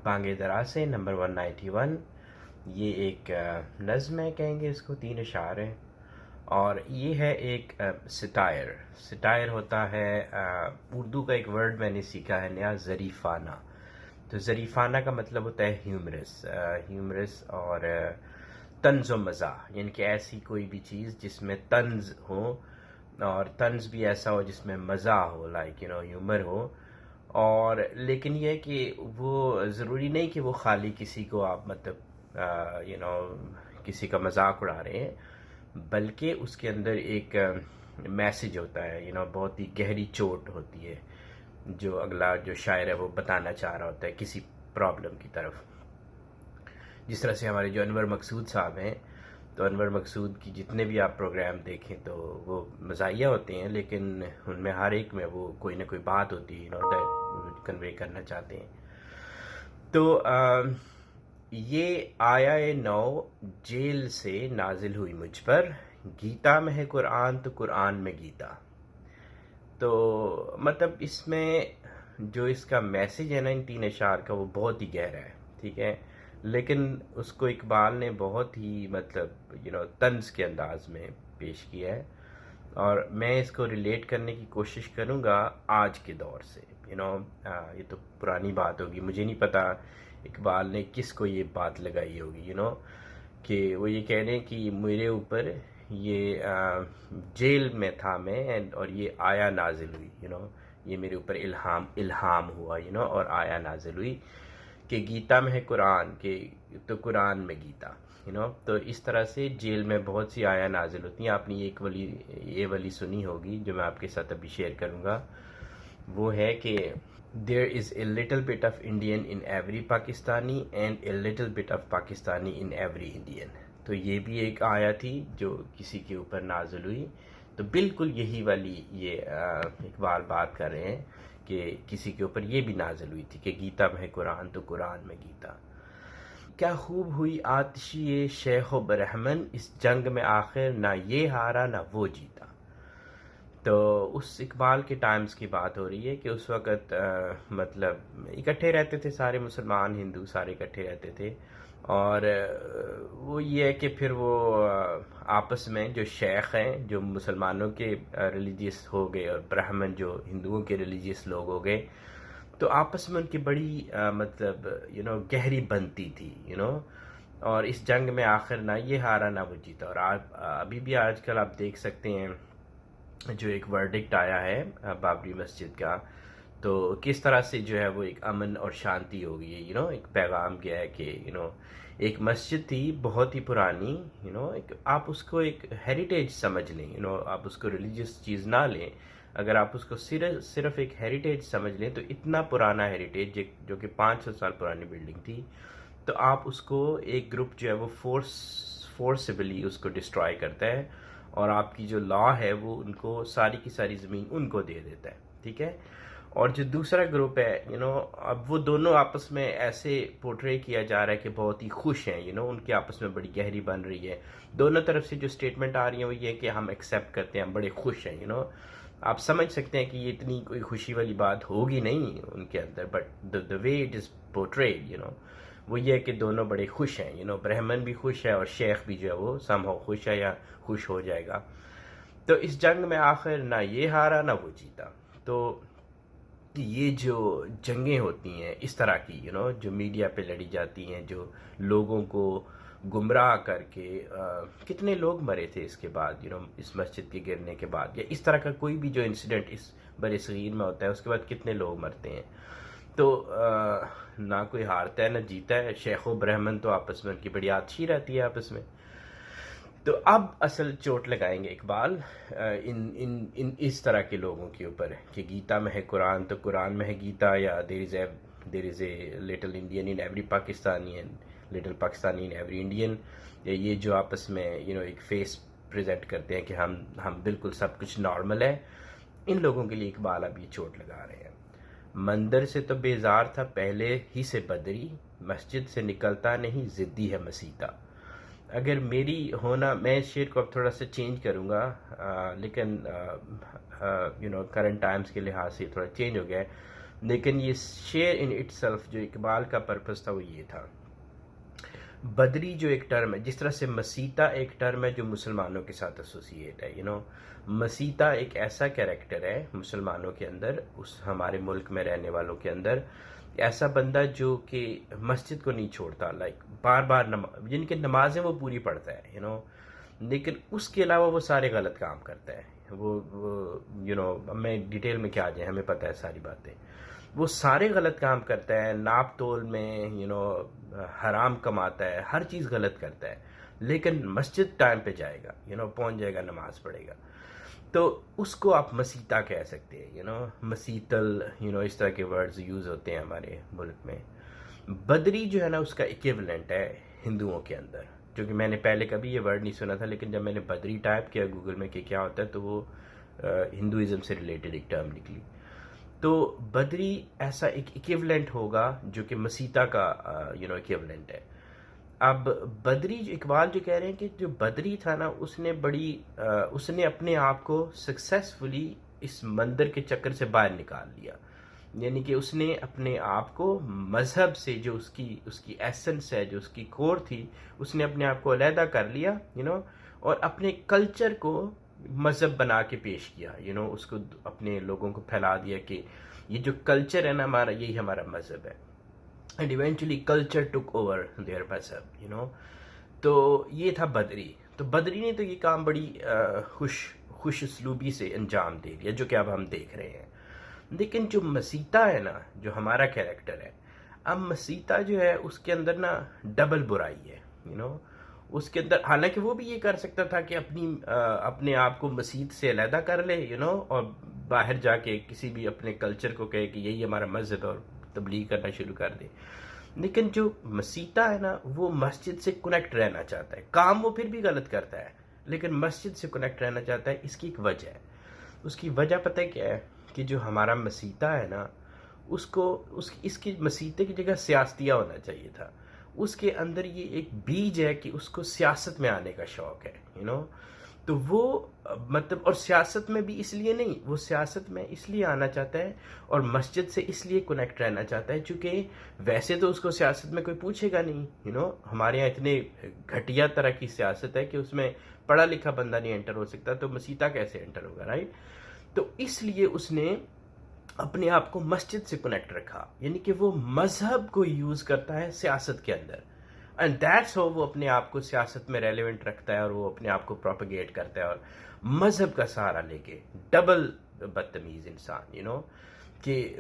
بانگ درا سے نمبر 191. یہ ایک نظم ہے، کہیں گے اس کو، 3 اشعار ہیں، اور یہ ہے ایک سٹائر. سٹائر ہوتا ہے اردو کا ایک ورڈ میں نے سیکھا ہے نیا، ظریفانہ. تو ظریفانہ کا مطلب ہوتا ہے ہیومرس اور طنز و مزاح، یعنی کہ ایسی کوئی بھی چیز جس میں طنز ہو، اور طنز بھی ایسا ہو جس میں مزاح ہو، لائک ہیومر ہو. اور لیکن یہ کہ وہ ضروری نہیں کہ وہ خالی کسی کو آپ مطلب کسی کا مذاق اڑا رہے ہیں، بلکہ اس کے اندر ایک میسج ہوتا ہے، بہت ہی گہری چوٹ ہوتی ہے جو اگلا جو شاعر ہے وہ بتانا چاہ رہا ہوتا ہے کسی پرابلم کی طرف. جس طرح سے ہمارے جو انور مقصود صاحب ہیں، تو انور مقصود کی جتنے بھی آپ پروگرام دیکھیں تو وہ مزاحیہ ہوتے ہیں، لیکن ان میں ہر ایک میں وہ کوئی نہ کوئی بات ہوتی ہے دیٹ کنوے کرنا چاہتے ہیں. تو یہ آیا نو جیل سے نازل ہوئی مجھ پر، گیتا میں ہے قرآن تو قرآن میں گیتا. تو مطلب اس میں جو اس کا میسج ہے نا ان 3 اشعار کا، وہ بہت ہی گہرا ہے، ٹھیک ہے، لیکن اس کو اقبال نے بہت ہی مطلب طنز کے انداز میں پیش کیا ہے، اور میں اس کو ریلیٹ کرنے کی کوشش کروں گا آج کے دور سے. یہ تو پرانی بات ہوگی، مجھے نہیں پتا اقبال نے کس کو یہ بات لگائی ہوگی، کہ وہ یہ کہہ رہے ہیں کہ میرے اوپر یہ جیل میں تھا میں، اور یہ آیا نازل ہوئی، یہ میرے اوپر الہام ہوا، اور آیا نازل ہوئی کہ گیتا میں ہے قرآن، کہ تو قرآن میں گیتا. تو اس طرح سے جیل میں بہت سی آیا نازل ہوتی ہیں. آپ نے یہ ولی سنی ہوگی جو میں آپ کے ساتھ ابھی شیئر کروں گا. وہ ہے کہ there is a little bit of Indian in every Pakistani and a little bit of Pakistani in every Indian. تو یہ بھی ایک آیا تھی جو کسی کے اوپر نازل ہوئی. تو بالکل یہی والی یہ اقبال بات کر رہے ہیں کہ کسی کے اوپر یہ بھی نازل ہوئی تھی کہ گیتا میں ہے قرآن تو قرآن میں گیتا. کیا خوب ہوئی آتشی شیخ و برہمن، اس جنگ میں آخر نہ یہ ہارا نہ وہ جیتا. تو اس اقبال کے ٹائمز کی بات ہو رہی ہے کہ اس وقت مطلب اکٹھے رہتے تھے سارے مسلمان ہندو، سارے اکٹھے رہتے تھے، اور وہ یہ ہے کہ پھر وہ آپس میں جو شیخ ہیں جو مسلمانوں کے ریلیجیس ہو گئے، اور برہمن جو ہندوؤں کے ریلیجیس لوگ ہو گئے، تو آپس میں ان کی بڑی مطلب گہری بنتی تھی، اور اس جنگ میں آخر نہ یہ ہارا نہ وہ جیتا. اور ابھی بھی آج کل آپ دیکھ سکتے ہیں جو ایک ورڈکٹ آیا ہے بابری مسجد کا، تو کس طرح سے جو ہے وہ ایک امن اور شانتی ہو گئی ہے. ایک پیغام گیا ہے کہ ایک مسجد تھی بہت ہی پرانی، آپ اس کو ایک ہیریٹیج سمجھ لیں، آپ اس کو ریلیجیس چیز نہ لیں. اگر آپ اس کو صرف ایک ہیریٹیج سمجھ لیں تو اتنا پرانا ہیریٹیج جو کہ 500 سال پرانی بلڈنگ تھی، تو آپ اس کو ایک گروپ جو ہے وہ فورسبلی اس کو ڈسٹرائے کرتا ہے، اور آپ کی جو لا ہے وہ ان کو ساری کی ساری زمین ان کو دے دیتا ہے، ٹھیک ہے. اور جو دوسرا گروپ ہے اب وہ دونوں آپس میں ایسے پورٹرے کیا جا رہا ہے کہ بہت ہی خوش ہیں، ان کی آپس میں بڑی گہری بن رہی ہے. دونوں طرف سے جو اسٹیٹمنٹ آ رہی ہیں وہ یہ کہ ہم ایکسیپٹ کرتے ہیں، ہم بڑے خوش ہیں. آپ سمجھ سکتے ہیں کہ یہ اتنی کوئی خوشی والی بات ہوگی نہیں ان کے اندر، but the way it is portrayed وہ یہ ہے کہ دونوں بڑے خوش ہیں. برہمن بھی خوش ہے اور شیخ بھی جو ہے وہ somehow خوش ہے یا خوش ہو جائے گا. تو اس جنگ میں آخر نہ یہ ہارا نہ وہ جیتا. تو یہ جو جنگیں ہوتی ہیں اس طرح کی جو میڈیا پہ لڑی جاتی ہیں، جو لوگوں کو گمراہ کر کے، کتنے لوگ مرے تھے اس کے بعد، اس مسجد کے گرنے کے بعد، یا اس طرح کا کوئی بھی جو انسیڈنٹ اس بر صغیر میں ہوتا ہے اس کے بعد کتنے لوگ مرتے ہیں. تو نہ کوئی ہارتا ہے نہ جیتا ہے. شیخ و برہمن تو آپس میں ان کی بڑی آتشی رہتی ہے آپس میں. تو اب اصل چوٹ لگائیں گے اقبال ان اس طرح کے لوگوں کے اوپر کہ گیتا میں ہے قرآن تو قرآن میں ہے گیتا، یا there is a little Indian in every Pakistani and little Pakistani in every Indian. یہ جو آپس میں ایک فیس پریزنٹ کرتے ہیں کہ ہم بالکل سب کچھ نارمل ہے، ان لوگوں کے لیے اقبال اب یہ چوٹ لگا رہے ہیں. مندر سے تو بیزار تھا پہلے ہی سے بدری، مسجد سے نکلتا نہیں ضدی ہے مسیتا. اگر میری ہونا، میں اس شعر کو اب تھوڑا سا چینج کروں گا، لیکن کرنٹ ٹائمز کے لحاظ سے تھوڑا چینج ہو گیا ہے. لیکن یہ شعر ان اٹ سیلف جو اقبال کا پرپس تھا وہ یہ تھا. بدری جو ایک ٹرم ہے، جس طرح سے مسیتا ایک ٹرم ہے جو مسلمانوں کے ساتھ ایسوسیٹ ہے، مسیتا ایک ایسا کیریکٹر ہے مسلمانوں کے اندر، اس ہمارے ملک میں رہنے والوں کے اندر، ایسا بندہ جو کہ مسجد کو نہیں چھوڑتا، لائک بار بار جن کی نمازیں وہ پوری پڑھتا ہے، لیکن اس کے علاوہ وہ سارے غلط کام کرتا ہے. میں ڈیٹیل میں کیا جائیں، ہمیں پتہ ہے ساری باتیں. وہ سارے غلط کام کرتا ہے، ناپ تول میں حرام کماتا ہے، ہر چیز غلط کرتا ہے، لیکن مسجد ٹائم پہ جائے گا، پہنچ جائے گا، نماز پڑھے گا. تو اس کو آپ مسیتا کہہ سکتے ہیں، مسیتل، اس طرح کے ورڈز یوز ہوتے ہیں ہمارے ملک میں. بدری جو ہے نا اس کا ایکیولنٹ ہے ہندوؤں کے اندر، جو کہ میں نے پہلے کبھی یہ ورڈ نہیں سنا تھا، لیکن جب میں نے بدری ٹائپ کیا گوگل میں کہ کیا ہوتا ہے تو وہ ہندوازم سے ریلیٹڈ ایک ٹرم نکلی. تو بدری ایسا ایک ایکیولنٹ ہوگا جو کہ مسیتا کا ایکیولنٹ ہے. اب بدری جو اقبال جو کہہ رہے ہیں کہ جو بدری تھا نا اس نے اپنے آپ کو سکسیسفلی اس مندر کے چکر سے باہر نکال لیا. یعنی کہ اس نے اپنے آپ کو مذہب سے، جو اس کی ایسنس ہے، جو اس کی کور تھی، اس نے اپنے آپ کو علیحدہ کر لیا، اور اپنے کلچر کو مذہب بنا کے پیش کیا، اس کو اپنے لوگوں کو پھیلا دیا کہ یہ جو کلچر ہے نا ہمارا، یہی ہمارا مذہب ہے. And eventually culture took over there مذہب. تو یہ تھا بدری. تو بدری نے تو یہ کام بڑی خوش اسلوبی سے انجام دے دیا، جو کہ اب ہم دیکھ رہے ہیں. لیکن جو مسیتا ہے نا، جو ہمارا کیریکٹر ہے، اب مسیتا جو ہے اس کے اندر نا ڈبل برائی ہے. اس کے اندر حالانکہ وہ بھی یہ کر سکتا تھا کہ اپنے آپ کو مسجد سے علیحدہ کر لے، اور باہر جا کے کسی بھی اپنے کلچر کو کہے کہ یہی ہمارا مذہب ہے اور تبلیغ کرنا شروع کر دے. لیکن جو مسیتا ہے نا وہ مسجد سے کنیکٹ رہنا چاہتا ہے. کام وہ پھر بھی غلط کرتا ہے لیکن مسجد سے کنیکٹ رہنا چاہتا ہے. اس کی ایک وجہ ہے. اس کی وجہ پتہ ہے کیا ہے؟ کہ جو ہمارا مسیتا ہے نا اس کی مسیتے کی جگہ سیاستیہ ہونا چاہیے تھا. اس کے اندر یہ ایک بیج ہے کہ اس کو سیاست میں آنے کا شوق ہے، تو وہ اور سیاست میں بھی اس لیے نہیں، وہ سیاست میں اس لیے آنا چاہتا ہے اور مسجد سے اس لیے کنیکٹ رہنا چاہتا ہے چونکہ ویسے تو اس کو سیاست میں کوئی پوچھے گا نہیں. ہمارے یہاں اتنے گھٹیا طرح کی سیاست ہے کہ اس میں پڑھا لکھا بندہ نہیں انٹر ہو سکتا، تو مسیتا کیسے انٹر ہوگا، رائٹ؟ تو اس لیے اس نے اپنے آپ کو مسجد سے کنیکٹ رکھا، یعنی کہ وہ مذہب کو یوز کرتا ہے سیاست کے اندر. اینڈ دیٹس ہاؤ وہ اپنے آپ کو سیاست میں ریلیونٹ رکھتا ہے اور وہ اپنے آپ کو پروپیگیٹ کرتا ہے، اور مذہب کا سہارا لے کے. ڈبل بدتمیز انسان، کہ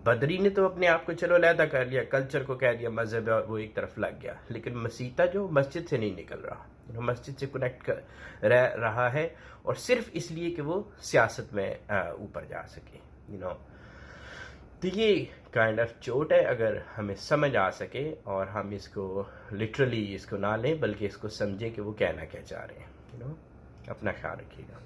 بدری نے تو اپنے آپ کو چلو علیحدہ کر لیا، کلچر کو کہہ دیا مذہب ہے، اور وہ ایک طرف لگ گیا. لیکن مسیتا جو مسجد سے نہیں نکل رہا، مسجد سے کنیکٹ رہ رہا ہے، اور صرف اس لیے کہ وہ سیاست میں اوپر جا سکے. تو یہ کائنڈ آف چوٹ ہے اگر ہمیں سمجھ آ سکے اور ہم اس کو لٹرلی اس کو نہ لیں بلکہ اس کو سمجھیں کہ وہ کہنا کیا چاہ رہے ہیں. اپنا خیال رکھیے گا.